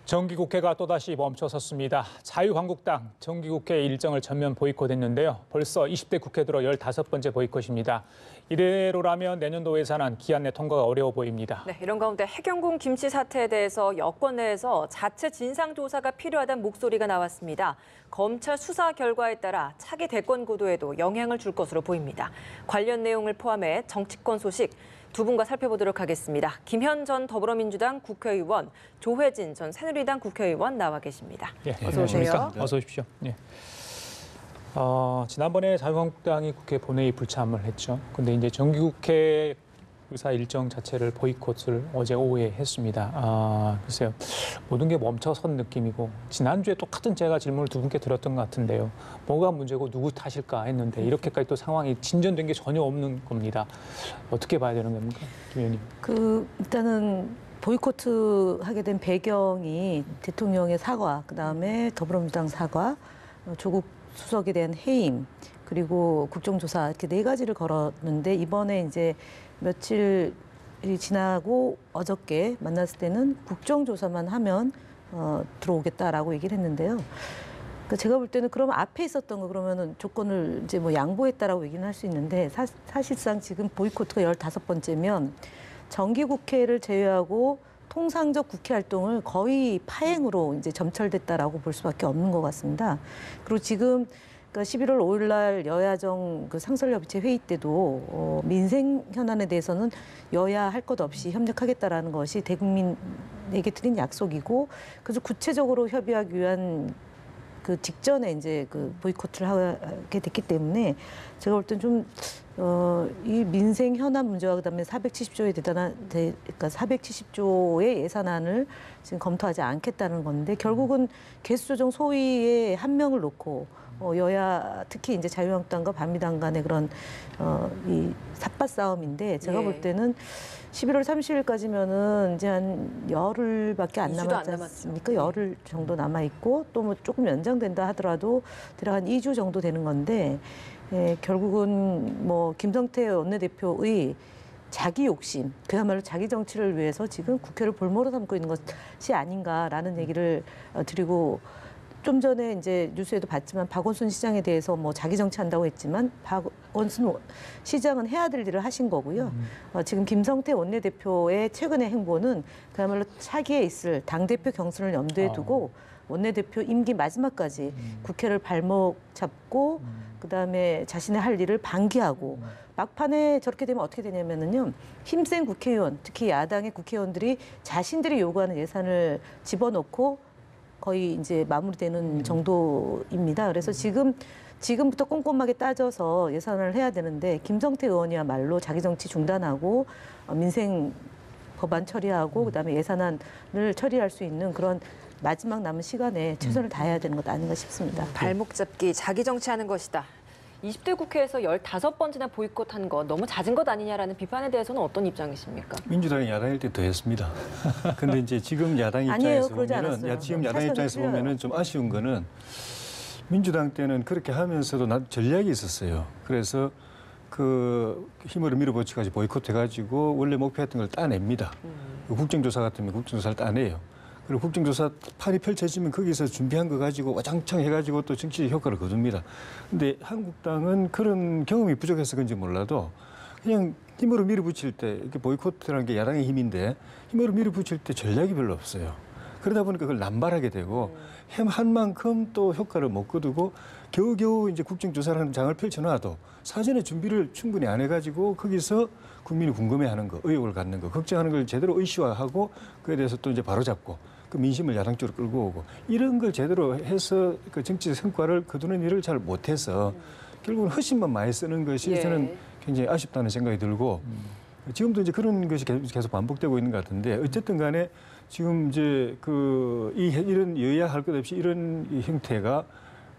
정기국회가 또다시 멈춰섰습니다. 자유한국당 정기국회 일정을 전면 보이콧했는데요. 벌써 20대 국회 들어 15번째 보이콧입니다. 이대로라면 내년도 예산안 기한 내 통과가 어려워 보입니다. 네, 이런 가운데 해경군 김씨 사태에 대해서 여권 내에서 자체 진상조사가 필요하다는 목소리가 나왔습니다. 검찰 수사 결과에 따라 차기 대권 구도에도 영향을 줄 것으로 보입니다. 관련 내용을 포함해 정치권 소식 두 분과 살펴보도록 하겠습니다. 김현 전 더불어민주당 국회의원, 조혜진 전 새누리당 국회의원 나와 계십니다. 어서 오세요. 어서 오십시오. 예. 지난번에 자유한국당이 국회 본회의 불참을 했죠. 근데 이제 정기국회 의사 일정 자체를 보이콧을 어제 오후에 했습니다. 글쎄요. 모든 게 멈춰선 느낌이고 지난주에 똑같은 제가 질문을 두 분께 드렸던 것 같은데요. 뭐가 문제고 누구 탓일까 했는데 이렇게까지 또 상황이 진전된 게 전혀 없는 겁니다. 어떻게 봐야 되는 겁니까? 김 의원님. 일단은 보이콧 하게 된 배경이 대통령의 사과, 그다음에 더불어민주당 사과, 조국 수석에 대한 해임, 그리고 국정조사 이렇게 네 가지를 걸었는데 이번에 이제 며칠이 지나고 어저께 만났을 때는 국정조사만 하면 들어오겠다라고 얘기를 했는데요. 그러니까 제가 볼 때는 그러면 앞에 있었던 거 그러면은 조건을 이제 뭐 양보했다라고 얘기는 할 수 있는데 사실상 지금 보이콧가 15번째면 정기국회를 제외하고 통상적 국회 활동을 거의 파행으로 이제 점철됐다라고 볼 수밖에 없는 것 같습니다. 그리고 지금 그러니까 11월 5일 날 여야정 그 상설협의체 회의 때도 민생 현안에 대해서는 여야 할 것 없이 협력하겠다라는 것이 대국민에게 드린 약속이고 그래서 구체적으로 협의하기 위한 그 직전에 이제 그 보이콧을 하게 됐기 때문에 제가 볼 땐 좀 이 민생 현안 문제와 그다음에 470조에 그러니까 470조의 예산안을 지금 검토하지 않겠다는 건데 결국은 개수조정 소위에 한 명을 놓고 여야 특히 이제 자유한국당과 반미당 간의 그런 이 삿바 싸움인데 제가 볼 때는 11월 30일까지면은 이제 한 열흘밖에 안 남았지 않습니까? 열흘 정도 남아 있고 또 뭐 조금 연장된다 하더라도 대략 한 2주 정도 되는 건데 결국은 뭐 김성태 원내대표의 자기 욕심, 그야말로 자기 정치를 위해서 지금 국회를 볼모로 삼고 있는 것이 아닌가라는 얘기를 드리고 좀 전에 이제 뉴스에도 봤지만 박원순 시장에 대해서 뭐 자기 정치한다고 했지만 박원순 시장은 해야 될 일을 하신 거고요. 지금 김성태 원내대표의 최근의 행보는 그야말로 차기에 있을 당대표 경선을 염두에 두고 원내대표 임기 마지막까지 국회를 발목 잡고 그다음에 자신의 할 일을 방기하고 막판에 저렇게 되면 어떻게 되냐면은요. 힘센 국회의원, 특히 야당의 국회의원들이 자신들이 요구하는 예산을 집어넣고 거의 이제 마무리되는 정도입니다. 그래서 지금부터 꼼꼼하게 따져서 예산을 해야 되는데 김성태 의원이야말로 자기 정치 중단하고 민생 법안 처리하고 그다음에 예산안을 처리할 수 있는 그런 마지막 남은 시간에 최선을 다해야 되는 것 아닌가 싶습니다. 발목 잡기, 자기 정치하는 것이다. 20대 국회에서 15번째나 보이콧한 거 너무 잦은 것 아니냐라는 비판에 대해서는 어떤 입장이십니까? 민주당이 야당일 때 더 했습니다. 근데 이제 지금 야당 입장에서 보면은 좀 아쉬운 거는 민주당 때는 그렇게 하면서도 전략이 있었어요. 그래서 그 힘으로 밀어붙여가지고 보이콧해가지고 원래 목표했던 걸 따냅니다. 국정조사 같으면 국정조사를 따내요. 그리고 국정조사 판이 펼쳐지면 거기서 준비한 거 가지고 와장창 해가지고 또 정치적 효과를 거둡니다. 근데 한국당은 그런 경험이 부족해서 그런지 몰라도 그냥 힘으로 밀어붙일 때 이렇게 보이콧이라는 게 야당의 힘인데 힘으로 밀어붙일 때 전략이 별로 없어요. 그러다 보니까 그걸 남발하게 되고 한 만큼 또 효과를 못 거두고 겨우겨우 이제 국정조사라는 장을 펼쳐놔도 사전에 준비를 충분히 안 해가지고 거기서 국민이 궁금해하는 거, 의혹을 갖는 거, 걱정하는 걸 제대로 의시화하고 그에 대해서 또 이제 바로잡고 그 민심을 야당 쪽으로 끌고 오고 이런 걸 제대로 해서 그 정치적 성과를 거두는 일을 잘 못해서 결국은 허심만 많이 쓰는 것이 저는 굉장히 아쉽다는 생각이 들고 지금도 이제 그런 것이 계속 반복되고 있는 것 같은데 어쨌든 간에 지금 이제 이런 여야 할 것 없이 이런 형태가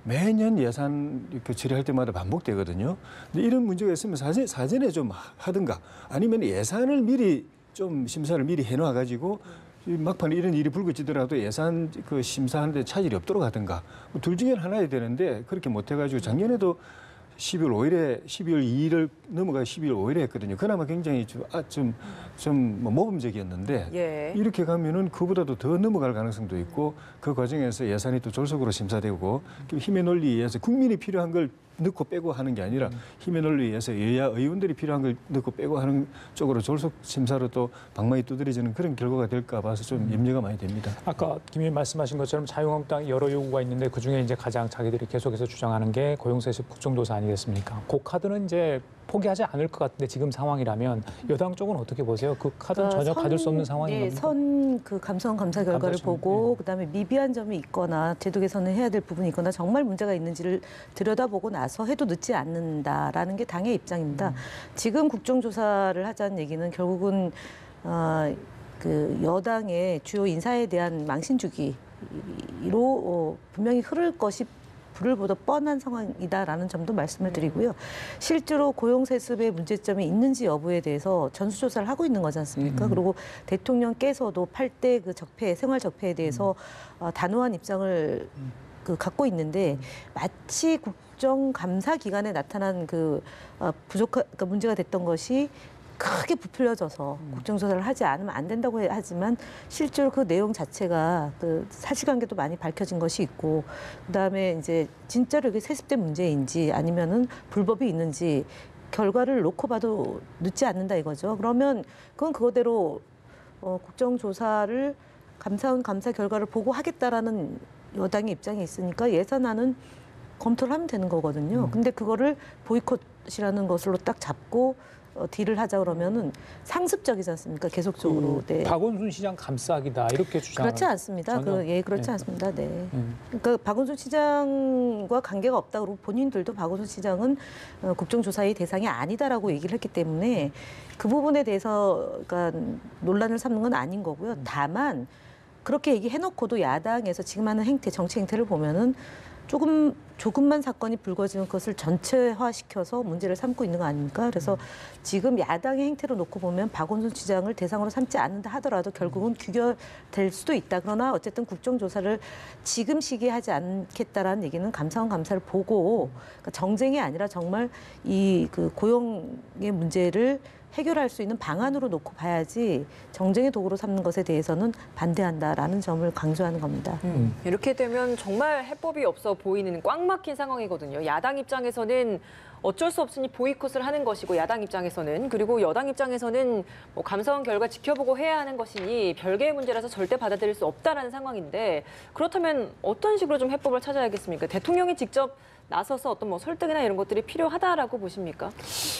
매년 예산 처리할 때마다 반복되거든요. 근데 이런 문제가 있으면 사전에 좀 하든가 아니면 예산을 미리 좀 심사를 미리 해놔가지고 막판에 이런 일이 불거지더라도 예산 심사하는데 차질이 없도록 하든가 둘 중에 하나야 되는데 그렇게 못해가지고 작년에도 12월 2일을 넘어가 12월 5일에 했거든요. 그나마 굉장히 좀 모범적이었는데 예. 이렇게 가면은 그보다도 더 넘어갈 가능성도 있고 그 과정에서 예산이 또 졸속으로 심사되고 힘의 논리에 의해서 국민이 필요한 걸 넣고 빼고 하는 게 아니라 힘의 논리에 의해서 여야 의원들이 필요한 걸 넣고 빼고 하는 쪽으로 졸속 심사로 또 방망이 두드려지는 그런 결과가 될까 봐서 좀 염려가 많이 됩니다. 아까 김 의원 말씀하신 것처럼 자유한국당 여러 요구가 있는데 그중에 이제 가장 자기들이 계속해서 주장하는 게 고용세습 국정조사 아니겠습니까? 그 카드는 이제 포기하지 않을 것 같은데 지금 상황이라면 여당 쪽은 어떻게 보세요? 그 카드는 전혀 받을 수 없는 상황인 겁니다. 선 감사원 감사 결과를 감사심, 보고 그다음에 미비한 점이 있거나 제도 개선을 해야 될 부분이 있거나 정말 문제가 있는지를 들여다보고 나서 해도 늦지 않는다라는 게 당의 입장입니다. 지금 국정조사를 하자는 얘기는 결국은 그 여당의 주요 인사에 대한 망신 주기로 분명히 흐를 것이 불을 보듯 뻔한 상황이다라는 점도 말씀을 드리고요. 실제로 고용세습의 문제점이 있는지 여부에 대해서 전수조사를 하고 있는 거지 않습니까? 그리고 대통령께서도 8대 그 적폐, 생활 적폐에 대해서 단호한 입장을 갖고 있는데 마치 국정감사 기간에 나타난 그러니까 문제가 됐던 것이 크게 부풀려져서 국정조사를 하지 않으면 안 된다고 하지만 실제로 그 내용 자체가 그 사실관계도 많이 밝혀진 것이 있고 그다음에 이제 진짜로 이게 세습된 문제인지 아니면은 불법이 있는지 결과를 놓고 봐도 늦지 않는다 이거죠. 그러면 그건 그거대로 국정조사를 감사원 감사 결과를 보고 하겠다라는 여당의 입장이 있으니까 예산안은 검토를 하면 되는 거거든요. 근데 그거를 보이콧이라는 것으로 딱 잡고 딜을 하자 그러면은 상습적이지 않습니까? 계속적으로. 네. 박원순 시장 감싸기다 이렇게 주장. 그렇지 않습니다. 그렇지 않습니다. 네. 그러니까 박원순 시장과 관계가 없다 그러고 본인들도 박원순 시장은 국정조사의 대상이 아니다라고 얘기를 했기 때문에 그 부분에 대해서 그러니까 논란을 삼는 건 아닌 거고요. 다만 그렇게 얘기해놓고도 야당에서 지금 하는 행태, 정치 행태를 보면은 조금만 사건이 불거지는 것을 전체화시켜서 문제를 삼고 있는 거 아닙니까? 그래서 지금 야당의 행태로 놓고 보면 박원순 시장을 대상으로 삼지 않는다 하더라도 결국은 규결될 수도 있다. 그러나 어쨌든 국정조사를 지금 시기에 하지 않겠다라는 얘기는 감사원 감사를 보고 그러니까 정쟁이 아니라 정말 이 그 고용의 문제를 해결할 수 있는 방안으로 놓고 봐야지 정쟁의 도구로 삼는 것에 대해서는 반대한다라는 점을 강조하는 겁니다. 이렇게 되면 정말 해법이 없어 보이는 꽉 막힌 상황이거든요. 야당 입장에서는 어쩔 수 없으니 보이콧을 하는 것이고 야당 입장에서는 그리고 여당 입장에서는 뭐 감사원 결과 지켜보고 해야 하는 것이니 별개의 문제라서 절대 받아들일 수 없다라는 상황인데 그렇다면 어떤 식으로 좀 해법을 찾아야겠습니까? 대통령이 직접 나서서 어떤 뭐 설득이나 이런 것들이 필요하다라고 보십니까?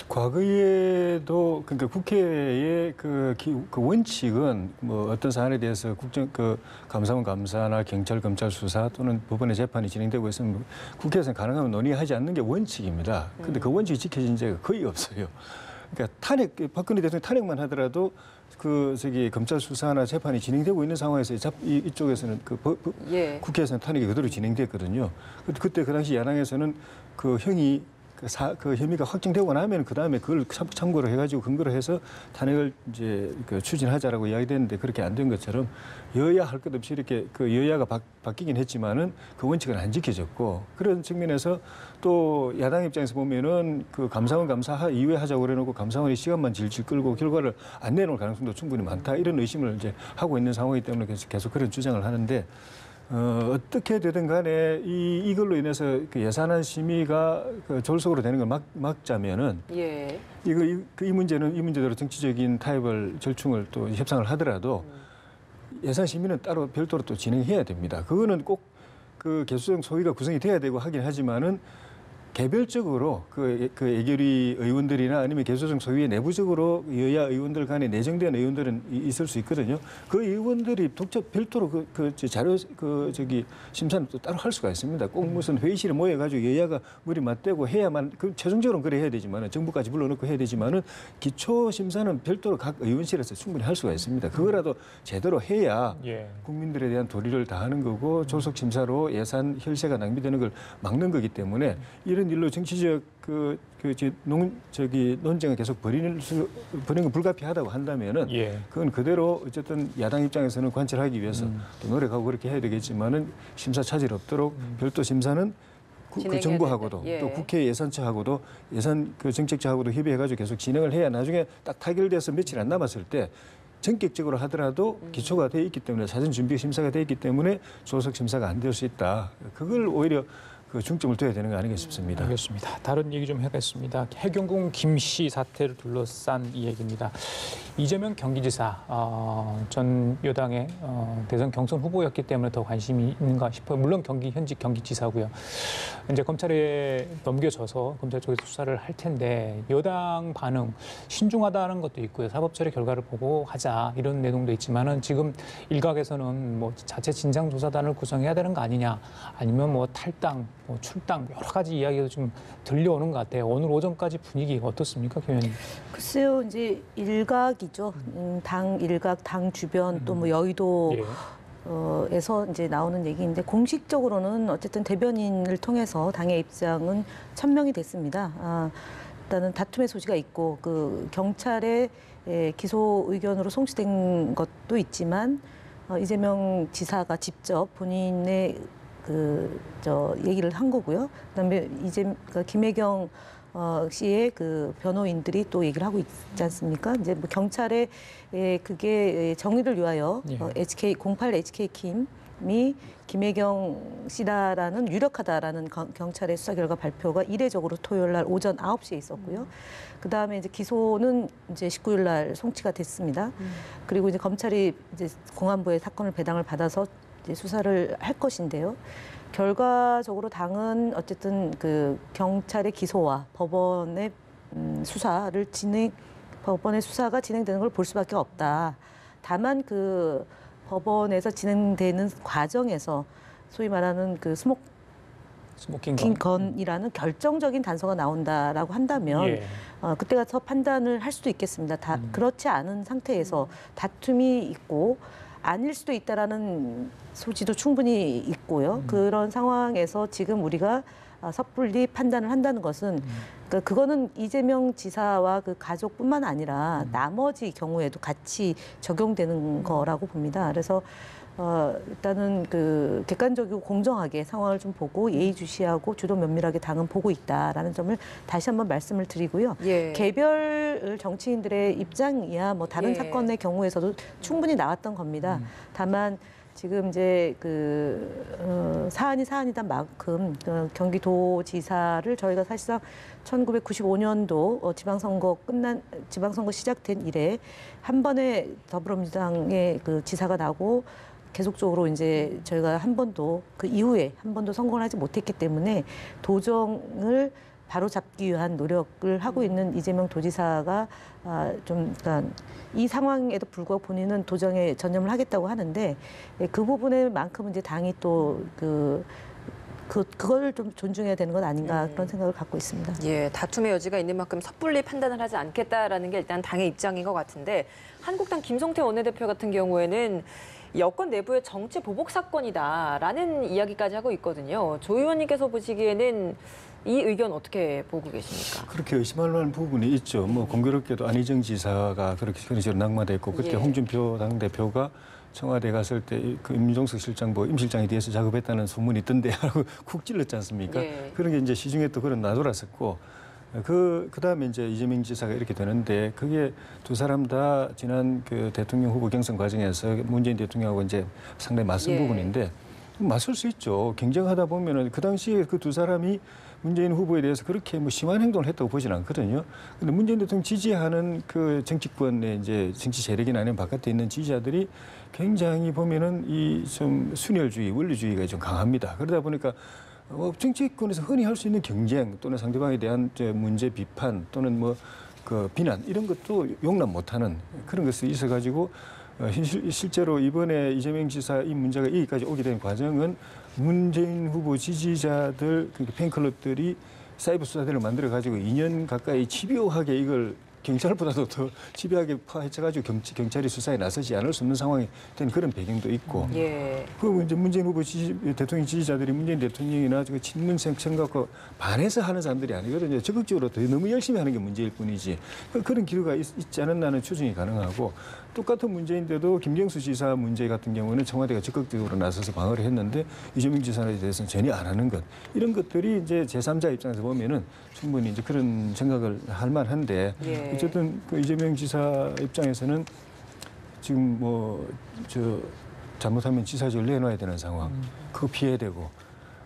과거에도 그러니까 국회의 그 원칙은 뭐 어떤 사안에 대해서 감사원 감사나 경찰 검찰 수사 또는 법원의 재판이 진행되고 있으면 국회에서는 가능하면 논의하지 않는 게 원칙입니다. 근데 그 원칙이 지켜진 적이 거의 없어요. 그러니까 박근혜 대통령 탄핵만 하더라도 검찰 수사나 재판이 진행되고 있는 상황에서 이쪽에서는 예. 국회에서는 탄핵이 그대로 진행됐거든요. 그때 그 당시 야당에서는 그 형이 그 혐의가 확정되고 나면 그 다음에 그걸 참고를 해가지고 근거로 해서 탄핵을 이제 추진하자라고 이야기됐는데 그렇게 안 된 것처럼 여야 할 것 없이 이렇게 여야가 바뀌긴 했지만은 그 원칙은 안 지켜졌고 그런 측면에서 또 야당 입장에서 보면은 그 감사원 감사 이후에 하자고 그래놓고 감사원이 시간만 질질 끌고 결과를 안 내놓을 가능성도 충분히 많다 이런 의심을 이제 하고 있는 상황이기 때문에 계속 그런 주장을 하는데. 어떻게 되든 간에 이걸로 인해서 그 예산안 심의가 졸속으로 되는 걸 막자면은 예. 이 문제대로 정치적인 타협을 절충을 또 협상을 하더라도 예산 심의는 따로 별도로 또 진행해야 됩니다. 그거는 꼭 그 개수적 소위가 구성이 돼야 되고 하긴 하지만은 개별적으로 그 예결위 의원들이나 아니면 개수적 소위에 내부적으로 여야 의원들 간에 내정된 의원들은 있을 수 있거든요. 그 의원들이 별도로 자료 심사는 또 따로 할 수가 있습니다. 꼭 무슨 회의실에 모여가지고 여야가 머리 맞대고 해야만 최종적으로는 그래 해야 되지만은 정부까지 불러놓고 해야 되지만은 기초 심사는 별도로 각 의원실에서 충분히 할 수가 있습니다. 그거라도 제대로 해야 국민들에 대한 도리를 다하는 거고 졸속 심사로 예산 혈세가 낭비되는 걸 막는 거기 때문에 이런 일로 정치적 논쟁을 계속 벌이는 건 불가피하다고 한다면은 그건 그대로 어쨌든 야당 입장에서는 관철하기 위해서 또 노력하고 그렇게 해야 되겠지만은 심사 차질 없도록 별도 심사는 그 진행해야 정부하고도 될 때. 예. 또 국회 예산처하고도 예산 그 정책처하고도 협의해가지고 계속 진행을 해야 나중에 딱 타결돼서 며칠 안 남았을 때 전격적으로 하더라도 기초가 돼 있기 때문에 사전 준비 심사가 돼 있기 때문에 조속 심사가 안 될 수 있다. 그걸 오히려 그 중점을 둬야 되는 거 아닌가 싶습니다. 알겠습니다. 다른 얘기 좀 해겠습니다. 해경궁 김씨 사태를 둘러싼 이 얘기입니다. 이재명 경기지사 전 여당의 대선 경선 후보였기 때문에 더 관심이 있는가 싶어요. 물론 현직 경기지사고요. 이제 검찰에 넘겨져서 검찰 쪽에서 수사를 할 텐데 여당 반응 신중하다는 것도 있고요. 사법처리 결과를 보고 하자 이런 내용도 있지만은 지금 일각에서는 뭐 자체 진상조사단을 구성해야 되는 거 아니냐, 아니면 뭐 탈당, 뭐 출당 여러 가지 이야기도 좀 들려오는 것 같아요. 오늘 오전까지 분위기 어떻습니까, 김 의원님? 글쎄요, 이제 일각이죠. 당 일각, 당 주변 또 뭐 여의도. 예. 에서 이제 나오는 얘기인데 공식적으로는 어쨌든 대변인을 통해서 당의 입장은 천명이 됐습니다. 일단은 다툼의 소지가 있고 그 경찰의 기소 의견으로 송치된 것도 있지만 이재명 지사가 직접 본인의 얘기를 한 거고요. 그다음에 그러니까 김혜경 씨의 그 변호인들이 또 얘기를 하고 있지 않습니까? 이제 뭐 경찰의 그게 정의를 위하여 예. HK08 HK 킴이 김혜경 씨다라는 유력하다라는 경찰의 수사 결과 발표가 이례적으로 토요일 날 오전 9시에 있었고요. 그 다음에 이제 기소는 이제 19일 날 송치가 됐습니다. 그리고 이제 검찰이 이제 공안부에 사건을 배당을 받아서 이제 수사를 할 것인데요. 결과적으로 당은 어쨌든 그 경찰의 기소와 법원의 법원의 수사가 진행되는 걸 볼 수밖에 없다. 다만 그 법원에서 진행되는 과정에서 소위 말하는 그 스모킹 건이라는 결정적인 단서가 나온다라고 한다면 예. 그때 가서 판단을 할 수도 있겠습니다. 그렇지 않은 상태에서 다툼이 있고 아닐 수도 있다라는 소지도 충분히 있고요. 그런 상황에서 지금 우리가 섣불리 판단을 한다는 것은 그러니까 그거는 이재명 지사와 그 가족뿐만 아니라 나머지 경우에도 같이 적용되는 거라고 봅니다. 그래서 일단은 그 객관적이고 공정하게 상황을 좀 보고 예의주시하고 주도 면밀하게 당은 보고 있다라는 점을 다시 한번 말씀을 드리고요. 예. 개별 정치인들의 입장이야 뭐 다른 예. 사건의 경우에서도 충분히 나왔던 겁니다. 다만 지금 이제 사안이 사안이다 만큼 경기도지사를 저희가 사실상 1995년도 지방선거 시작된 이래 한 번에 더불어민주당의 그 지사가 나고 계속적으로 이제 저희가 한 번도 그 이후에 한 번도 성공을 하지 못했기 때문에 도정을 바로 잡기 위한 노력을 하고 있는 이재명 도지사가 그러니까 이 상황에도 불구하고 본인은 도정에 전념을 하겠다고 하는데 그 부분에만큼은 이제 당이 또 그걸 좀 존중해야 되는 것 아닌가 그런 생각을 갖고 있습니다. 예, 다툼의 여지가 있는 만큼 섣불리 판단을 하지 않겠다라는 게 일단 당의 입장인 것 같은데 한국당 김성태 원내대표 같은 경우에는 여권 내부의 정치 보복 사건이다라는 이야기까지 하고 있거든요. 조 의원님께서 보시기에는 이 의견 어떻게 보고 계십니까? 그렇게 의심할 만한 부분이 있죠. 뭐 공교롭게도 안희정 지사가 그런 식으로 낙마돼 있고 그때 예. 홍준표 당대표가 청와대 갔을 때 그 임종석 실장 임 실장에 대해서 작업했다는 소문이 있던데 하고 쿡 찔렀지 않습니까? 예. 그런 게 이제 시중에 또 그런 나돌았었고 그다음에 이제 이재명 지사가 이렇게 되는데 그게 두 사람 다 지난 그 대통령 후보 경선 과정에서 문재인 대통령하고 이제 상당히 맞선 예. 부분인데 맞설 수 있죠. 경쟁하다 보면은 그 당시에 그 두 사람이 문재인 후보에 대해서 그렇게 뭐 심한 행동을 했다고 보지는 않거든요. 근데 문재인 대통령 지지하는 그 정치권의 이제 정치 세력이나 아니면 바깥에 있는 지지자들이 굉장히 보면은 이 좀 순혈주의, 원리주의가 좀 강합니다. 그러다 보니까 정치권에서 흔히 할 수 있는 경쟁 또는 상대방에 대한 문제 비판 또는 뭐 그 비난 이런 것도 용납 못하는 그런 것이 있어가지고 실제로 이번에 이재명 지사 이 문제가 여기까지 오게 된 과정은 문재인 후보 지지자들 팬클럽들이 사이버 수사대를 만들어가지고 2년 가까이 집요하게 이걸 경찰보다도 더 집요하게 파헤쳐가지고 경찰이 수사에 나서지 않을 수 없는 상황이 된 그런 배경도 있고. 예. 그 이제 문재인 후보 대통령 지지자들이 문재인 대통령이나 친문 생각과 반해서 하는 사람들이 아니거든요. 적극적으로 더 너무 열심히 하는 게 문제일 뿐이지. 그런 기류가 있지 않았나는 추정이 가능하고 똑같은 문제인데도 김경수 지사 문제 같은 경우는 청와대가 적극적으로 나서서 방어를 했는데 이재명 지사에 대해서는 전혀 안 하는 것 이런 것들이 이제 제3자 입장에서 보면은 충분히 이제 그런 생각을 할 만한데 예. 어쨌든 그 이재명 지사 입장에서는 지금 뭐 잘못하면 지사직을 내놔야 되는 상황 그거 피해야 되고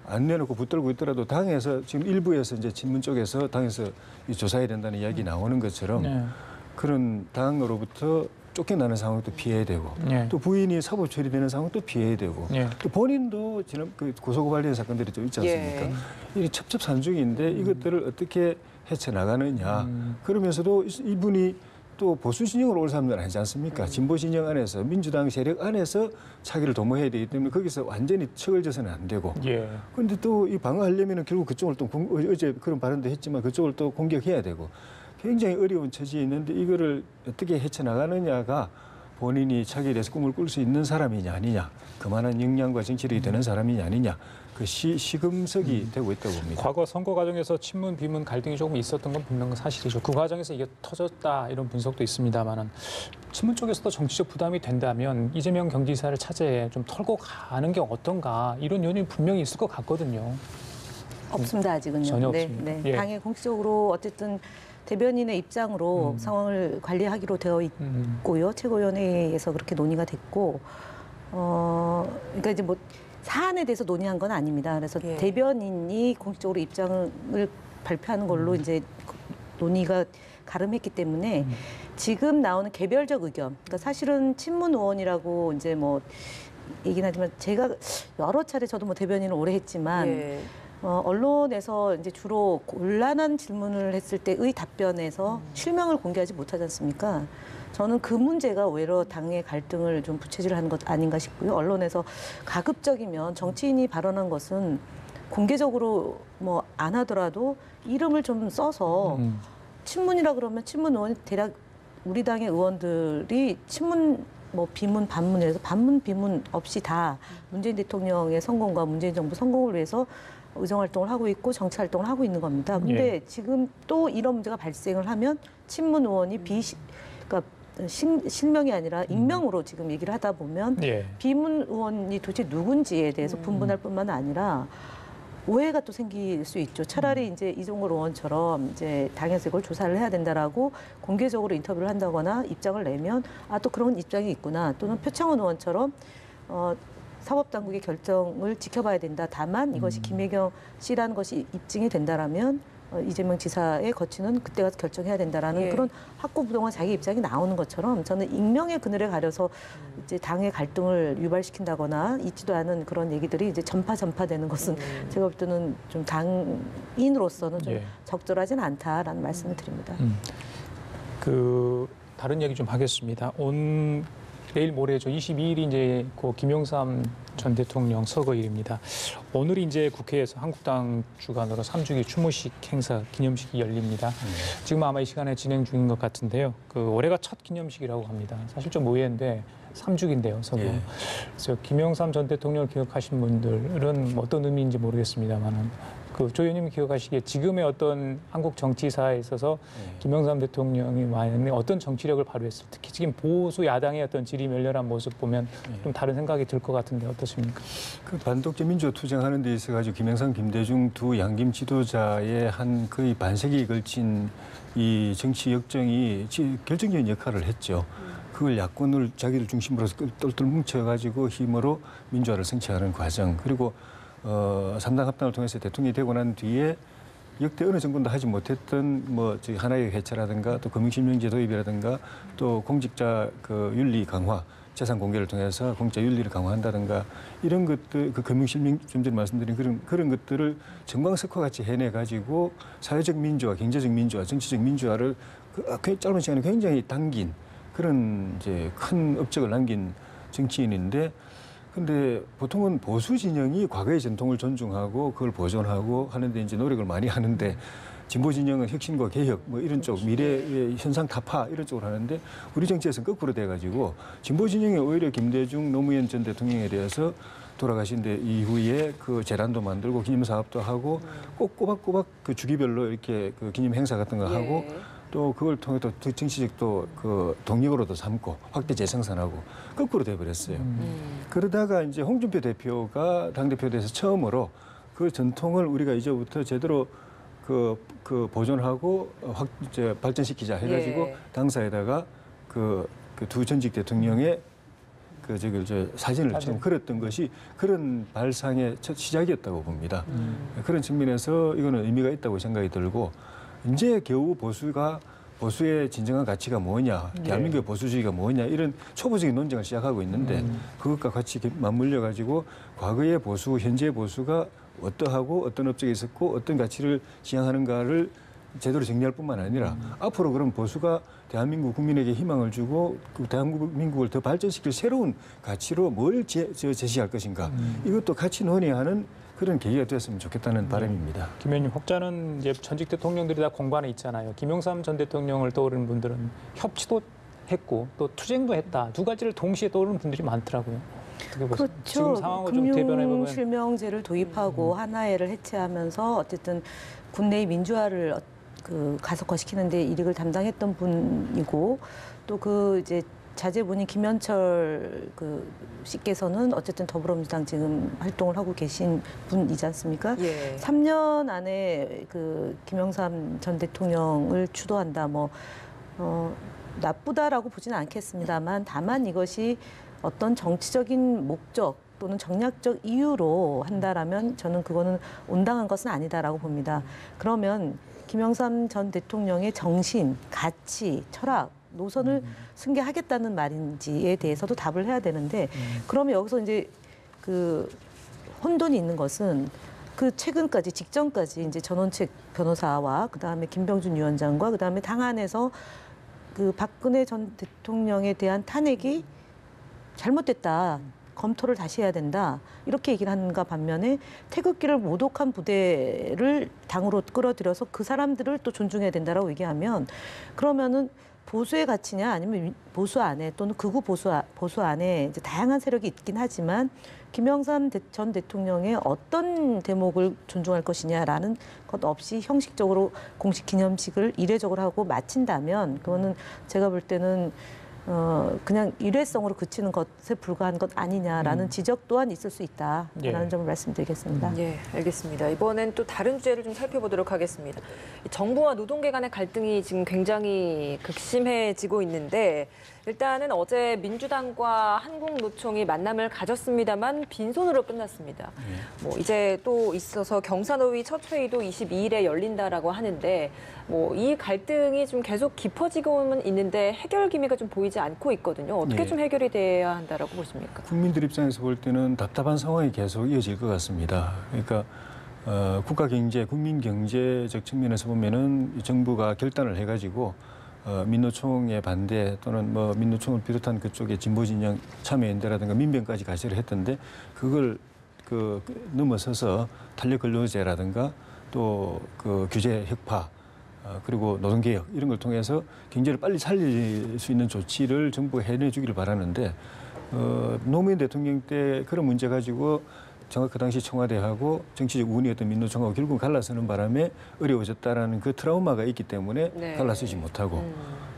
안 내놓고 붙들고 있더라도 당에서 지금 일부에서 이제 친문 쪽에서 당에서 조사해야 된다는 이야기 나오는 것처럼 네. 그런 당으로부터 쫓겨나는 상황도 피해야 되고 네. 또 부인이 사법 처리되는 상황도 피해야 되고 네. 또 본인도 지난 그 고소고발된 사건들이 좀 있지 않습니까? 예. 이 첩첩산중인데 이것들을 어떻게 헤쳐나가느냐 그러면서도 이분이 또 보수 진영으로 올 사람들은 아니지 않습니까? 진보 진영 안에서 민주당 세력 안에서 차기를 도모해야 되기 때문에 거기서 완전히 척을 져서는 안 되고 예. 그런데 또 이 방어하려면 결국 그쪽을 또 어제 그런 발언도 했지만 그쪽을 또 공격해야 되고 굉장히 어려운 처지에 있는데 이거를 어떻게 헤쳐나가느냐가 본인이 차기에 대해서 꿈을 꿀 수 있는 사람이냐 아니냐 그만한 역량과 정치력이 되는 사람이냐 아니냐 그 시금석이 되고 있다고 봅니다. 과거 선거 과정에서 친문 비문 갈등이 조금 있었던 건 분명한 사실이죠. 그 과정에서 이게 터졌다 이런 분석도 있습니다만은 친문 쪽에서도 정치적 부담이 된다면 이재명 경기지사를 차제에 좀 털고 가는 게 어떤가 이런 요인이 분명히 있을 것 같거든요. 없습니다 아직은요. 전혀 없습니다. 네. 예. 당의 공식적으로 어쨌든 대변인의 입장으로 상황을 관리하기로 되어 있고요. 최고위원회에서 그렇게 논의가 됐고, 그러니까 이제 뭐 사안에 대해서 논의한 건 아닙니다. 그래서 예. 대변인이 공식적으로 입장을 발표하는 걸로 이제 논의가 가름했기 때문에 지금 나오는 개별적 의견, 그러니까 사실은 친문 의원이라고 이제 뭐 얘기는 하지만 제가 여러 차례 저도 뭐 대변인을 오래 했지만. 예. 언론에서 이제 주로 곤란한 질문을 했을 때의 답변에서 실명을 공개하지 못하지 않습니까? 저는 그 문제가 오히려 당의 갈등을 좀 부채질하는 것 아닌가 싶고요. 언론에서 가급적이면 정치인이 발언한 것은 공개적으로 뭐 안 하더라도 이름을 좀 써서 친문이라 그러면 친문 의원 대략 우리 당의 의원들이 친문 뭐 비문 반문에서 반문 비문 없이 다 문재인 대통령의 성공과 문재인 정부 성공을 위해서 의정 활동을 하고 있고 정치 활동을 하고 있는 겁니다. 근데 예. 지금 또 이런 문제가 발생을 하면 친문 의원이 그러니까 실명이 아니라 익명으로 지금 얘기를 하다 보면 예. 비문 의원이 도대체 누군지에 대해서 분분할 뿐만 아니라 오해가 또 생길 수 있죠. 차라리 이제 이종걸 의원처럼 이제 당에서 이걸 조사를 해야 된다라고 공개적으로 인터뷰를 한다거나 입장을 내면 아, 또 그런 입장이 있구나. 또는 표창원 의원처럼 사법당국의 결정을 지켜봐야 된다. 다만 이것이 김혜경 씨라는 것이 입증이 된다라면 이재명 지사의 거치는 그때 가서 결정해야 된다라는 예. 그런 확고부동한 자기 입장이 나오는 것처럼 저는 익명의 그늘에 가려서 이제 당의 갈등을 유발시킨다거나 있지도 않은 그런 얘기들이 이제 전파되는 것은 제가 볼 때는 좀 당인으로서는 좀 예. 적절하진 않다라는 말씀을 드립니다. 그 다른 얘기 좀 하겠습니다. 내일 모레죠. 22일이 이제 그 김영삼 전 대통령 서거일입니다. 오늘이 이제 국회에서 한국당 주관으로 3주기 추모식 행사 기념식이 열립니다. 지금 아마 이 시간에 진행 중인 것 같은데요. 그 올해가 첫 기념식이라고 합니다. 사실 좀 의외인데 3주기인데요. 서거. 예. 그래서 김영삼 전 대통령을 기억하신 분들은 어떤 의미인지 모르겠습니다만은 그 조 의원님이 기억하시기에 지금의 어떤 한국 정치사에 있어서 김영삼 대통령이 만약에 어떤 정치력을 발휘했을 특히 지금 보수 야당의 어떤 질이 멸렬한 모습 보면 좀 다른 생각이 들 것 같은데 어떻습니까? 그 반독재 민주화 투쟁하는 데 있어가지고 김영삼, 김대중 두 양김 지도자의 한 거의 반세기에 걸친 이 정치 역정이 결정적인 역할을 했죠. 그걸 야권을 자기들 중심으로 똘똘 뭉쳐가지고 힘으로 민주화를 성취하는 과정 그리고 3당 합당을 통해서 대통령이 되고 난 뒤에 역대 어느 정권도 하지 못했던 뭐 저기 하나의 해체라든가 또 금융실명제 도입이라든가 또 공직자 그 윤리 강화 재산 공개를 통해서 공직자 윤리를 강화한다든가 이런 것들 그 금융실명 좀 전에 말씀드린 그런 것들을 정광석화 같이 해내 가지고 사회적 민주화, 경제적 민주화, 정치적 민주화를 그 짧은 시간에 굉장히 당긴 그런 이제 큰 업적을 남긴 정치인인데. 근데 보통은 보수 진영이 과거의 전통을 존중하고 그걸 보존하고 하는데 이제 노력을 많이 하는데 진보 진영은 혁신과 개혁 뭐 이런 쪽 미래의 현상 타파 이런 쪽으로 하는데 우리 정치에서는 거꾸로 돼가지고 진보 진영이 오히려 김대중 노무현 전 대통령에 대해서 돌아가신 데 이후에 그 재단도 만들고 기념 사업도 하고 꼭 꼬박꼬박 그 주기별로 이렇게 그 기념 행사 같은 거 하고 또 그걸 통해 또 정치적 또 그 동력으로도 삼고 확대 재생산하고 거꾸로 돼버렸어요. 그러다가 이제 홍준표 대표가 당대표 돼서 처음으로 그 전통을 우리가 이제부터 제대로 그 보존하고 이제 발전시키자 해가지고 예. 당사에다가 그 두 전직 대통령의 사진을 처음 그렸던 것이 그런 발상의 첫 시작이었다고 봅니다. 그런 측면에서 이거는 의미가 있다고 생각이 들고 이제 겨우 보수의 진정한 가치가 뭐냐, 대한민국의 보수주의가 뭐냐 이런 초보적인 논쟁을 시작하고 있는데 그것과 같이 맞물려 가지고 과거의 보수, 현재의 보수가 어떠하고 어떤 업적이 있었고 어떤 가치를 지향하는가를 제대로 정리할 뿐만 아니라 앞으로 그런 보수가 대한민국 국민에게 희망을 주고 그 대한민국을 더 발전시킬 새로운 가치로 뭘 제시할 것인가 이것도 같이 논의하는 그런 계기가 되었으면 좋겠다는 바람입니다. 김 의원님, 혹자는 이제 전직 대통령들이 다 공관에 있잖아요. 김영삼 전 대통령을 떠오르는 분들은 협치도 했고 또 투쟁도 했다. 두 가지를 동시에 떠오르는 분들이 많더라고요. 어떻게 보세요? 지금 그렇죠. 상황을 좀 대변해 보면 금융실명제를 도입하고 하나회를 해체하면서 어쨌든 국내의 민주화를 가속화시키는데 일익을 담당했던 분이고 또 그 이제 자제분이 김현철 씨께서는 어쨌든 더불어민주당 지금 활동을 하고 계신 분이지 않습니까? 예. 3년 안에 김영삼 전 대통령을 추도한다 나쁘다라고 보지는 않겠습니다만 다만 이것이 어떤 정치적인 목적 또는 정략적 이유로 한다라면 저는 그거는 온당한 것은 아니다라고 봅니다. 그러면 김영삼 전 대통령의 정신, 가치, 철학, 노선을 승계하겠다는 말인지에 대해서도 답을 해야 되는데 그러면 여기서 이제 혼돈이 있는 것은 최근까지 직전까지 이제 전원책 변호사와 그다음에 김병준 위원장과 그다음에 당 안에서 박근혜 전 대통령에 대한 탄핵이 잘못됐다. 검토를 다시 해야 된다. 이렇게 얘기를 하는가 반면에 태극기를 모독한 부대를 당으로 끌어들여서 그 사람들을 또 존중해야 된다라고 얘기하면 그러면은 보수의 가치냐 아니면 보수 안에 또는 극우 보수 안에 이제 다양한 세력이 있긴 하지만 김영삼 전 대통령의 어떤 대목을 존중할 것이냐라는 것 없이 형식적으로 공식 기념식을 이례적으로 하고 마친다면 그거는 제가 볼 때는 그냥 일회성으로 그치는 것에 불과한 것 아니냐라는 지적 또한 있을 수 있다라는 예. 점을 말씀드리겠습니다. 예, 알겠습니다. 이번엔 또 다른 주제를 좀 살펴보도록 하겠습니다. 정부와 노동계 간의 갈등이 지금 굉장히 극심해지고 있는데 일단은 어제 민주당과 한국노총이 만남을 가졌습니다만 빈손으로 끝났습니다. 이제 또 있어서 경사노위 첫 회의도 22일에 열린다라고 하는데 이 갈등이 좀 계속 깊어지고는 있는데 해결 기미가 좀 보이지 않고 있거든요. 어떻게 좀 해결이 돼야 한다라고 보십니까? 국민들 입장에서 볼 때는 답답한 상황이 계속 이어질 것 같습니다. 그러니까 국가 경제, 국민 경제적 측면에서 보면은 정부가 결단을 해가지고 민노총의 반대 또는 민노총을 비롯한 그쪽의 진보 진영 참여연대라든가 민변까지 가세를 했던데 그걸 넘어서서 탄력 근로제라든가 또 규제 혁파 그리고 노동개혁 이런 걸 통해서 경제를 빨리 살릴 수 있는 조치를 정부가 해내주기를 바라는데 노무현 대통령 때 그런 문제 가지고 그 당시 청와대하고 정치적 우원이었던 민노총하고 결국 갈라서는 바람에 어려워졌다라는 그 트라우마가 있기 때문에 네. 갈라서지 못하고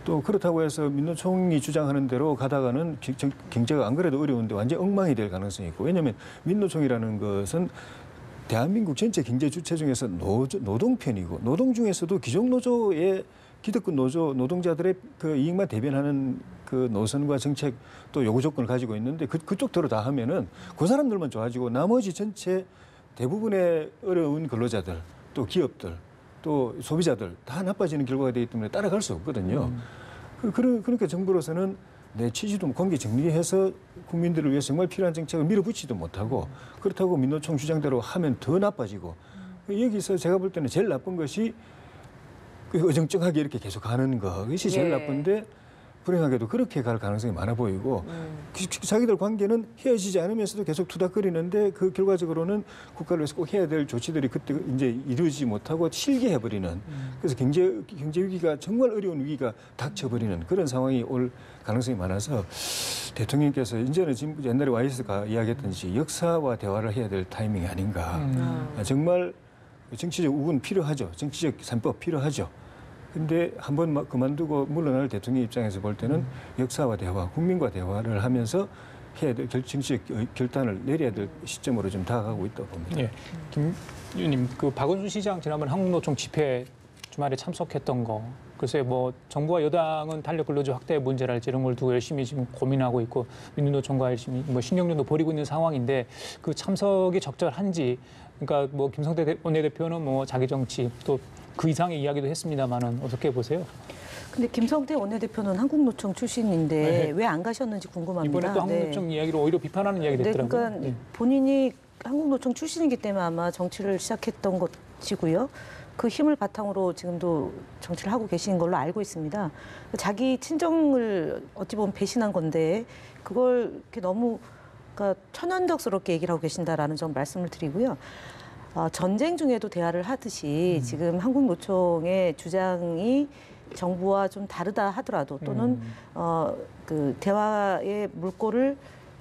또 그렇다고 해서 민노총이 주장하는 대로 가다가는 경제가 안 그래도 어려운데 완전 엉망이 될 가능성이 있고 왜냐하면 민노총이라는 것은 대한민국 전체 경제 주체 중에서 노동편이고 노동 중에서도 기존 노조의 기득권 노조 노동자들의 이익만 대변하는 노선과 정책 또 요구 조건을 가지고 있는데 그쪽 대로 다 하면은 그 사람들만 좋아지고 나머지 전체 대부분의 어려운 근로자들 또 기업들 또 소비자들 다 나빠지는 결과가 되기 때문에 따라갈 수 없거든요. 그러니까 정부로서는 내 취지도 공개 정리해서 국민들을 위해서 정말 필요한 정책을 밀어붙이지도 못하고 그렇다고 민노총 주장대로 하면 더 나빠지고 여기서 제가 볼 때는 제일 나쁜 것이 어정쩡하게 이렇게 계속 가는 거 그것이 제일 나쁜데 불행하게도 그렇게 갈 가능성이 많아 보이고 자기들 관계는 헤어지지 않으면서도 계속 투닥거리는데 그 결과적으로는 국가를 위해서 꼭 해야 될 조치들이 그때 이제 이루어지지 못하고 실개해버리는 그래서 경제 위기가 정말 어려운 위기가 닥쳐버리는 그런 상황이 올 가능성이 많아서 대통령께서 이제는 지금 옛날에 YS가 이야기했던지 역사와 대화를 해야 될 타이밍이 아닌가. 정말 정치적 우군 필요하죠. 정치적 3법 필요하죠. 근데 한번 그만두고 물러날 대통령 입장에서 볼 때는 역사와 대화, 국민과 대화를 하면서 해야 될 정치적 결단을 내려야 될 시점으로 좀 다가가고 있다고 봅니다. 예. 김 의원님, 그 박원순 시장 지난번 한국노총 집회 주말에 참석했던 거, 글쎄 뭐 정부와 여당은 탄력 근로자 확대 문제랄지 이런 걸 두고 열심히 지금 고민하고 있고 민주노총과 열심히 뭐 신경전도 벌이고 있는 상황인데 그 참석이 적절한지, 그러니까 뭐 김성태 원내대표는 뭐 자기 정치 또 그 이상의 이야기도 했습니다만은 어떻게 보세요? 근데 김성태 원내대표는 한국노총 출신인데 네. 왜 안 가셨는지 궁금합니다. 이번에 또 한국노총 이야기로 오히려 비판하는 이야기가 네, 있더라고요. 그러니까 예. 본인이 한국노총 출신이기 때문에 아마 정치를 시작했던 것이고요. 그 힘을 바탕으로 지금도 정치를 하고 계신 걸로 알고 있습니다. 자기 친정을 어찌 보면 배신한 건데 그걸 이렇게 너무 그러니까 천연덕스럽게 얘기를 하고 계신다라는 점 말씀을 드리고요. 전쟁 중에도 대화를 하듯이 지금 한국노총의 주장이 정부와 좀 다르다 하더라도 또는 그 대화의 물꼬를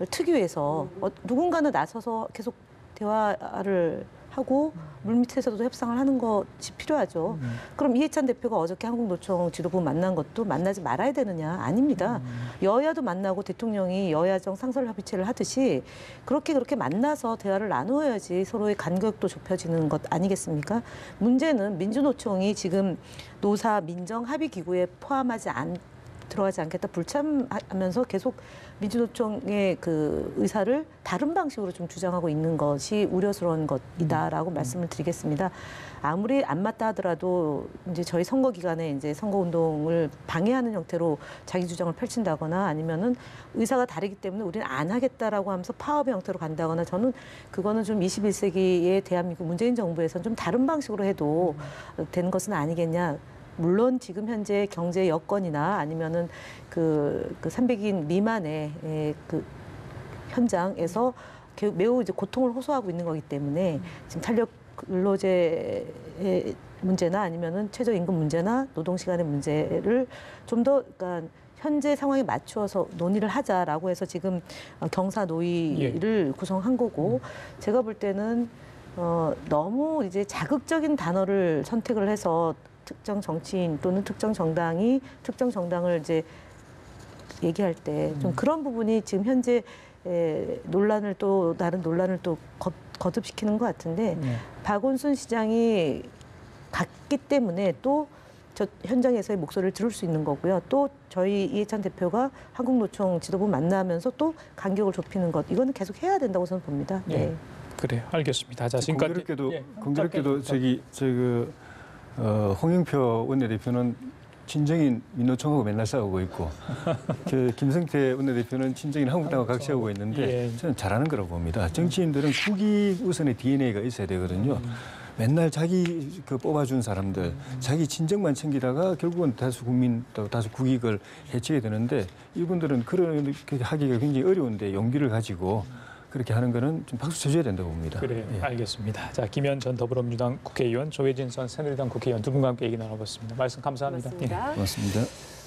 트기 위해서 누군가는 나서서 계속 대화를 하고 물밑에서도 협상을 하는 것이 필요하죠. 그럼 이해찬 대표가 어저께 한국노총 지도부 만난 것도 만나지 말아야 되느냐? 아닙니다. 여야도 만나고 대통령이 여야정 상설협의체를 하듯이 그렇게 만나서 대화를 나누어야지 서로의 간격도 좁혀지는 것 아니겠습니까? 문제는 민주노총이 지금 노사 민정 합의 기구에 들어가지 않겠다 불참하면서 계속 민주노총의 그 의사를 다른 방식으로 좀 주장하고 있는 것이 우려스러운 것이다라고 말씀을 드리겠습니다. 아무리 안 맞다 하더라도 이제 저희 선거 기간에 이제 선거 운동을 방해하는 형태로 자기 주장을 펼친다거나 아니면은 의사가 다르기 때문에 우리는 안 하겠다라고 하면서 파업의 형태로 간다거나 저는 그거는 좀 21세기의 대한민국 문재인 정부에서는 좀 다른 방식으로 해도 되는 것은 아니겠냐. 물론 지금 현재 경제 여건이나 아니면은 그 300인 미만의 그 현장에서 매우 이제 고통을 호소하고 있는 거기 때문에 지금 탄력 근로제의 문제나 아니면은 최저임금 문제나 노동시간의 문제를 좀 더 그러니까 현재 상황에 맞추어서 논의를 하자라고 해서 지금 경사노위를 구성한 거고 제가 볼 때는 너무 이제 자극적인 단어를 선택을 해서 특정 정치인 또는 특정 정당이 특정 정당을 이제 얘기할 때 좀 그런 부분이 지금 현재 논란을 또 다른 논란을 또 거듭시키는 것 같은데 박원순 시장이 갔기 때문에 또 저 현장에서의 목소리를 들을 수 있는 거고요. 또 저희 이해찬 대표가 한국노총 지도부 만나면서 또 간격을 좁히는 것 이거는 계속 해야 된다고 저는 봅니다. 네. 예. 그래요. 알겠습니다. 자, 지금까지 공교롭게도 홍영표 원내대표는 친정인 민노총하고 맨날 싸우고 있고 김성태 원내대표는 친정인 한국당하고 같이 싸우고 있는데 저는 잘하는 거라고 봅니다. 정치인들은 국익 우선의 DNA가 있어야 되거든요. 맨날 자기 뽑아준 사람들, 자기 친정만 챙기다가 결국은 다수 국민 또 다수 국익을 해치게 되는데 이분들은 그렇게 하기가 굉장히 어려운데 용기를 가지고 그렇게 하는 거는 좀 박수 쳐줘야 된다고 봅니다. 그래요. 예. 알겠습니다. 자, 김현 전 더불어민주당 국회의원, 조혜진 전 새누리당 국회의원 두 분과 함께 얘기 나눠봤습니다. 말씀 감사합니다. 고맙습니다. 고맙습니다.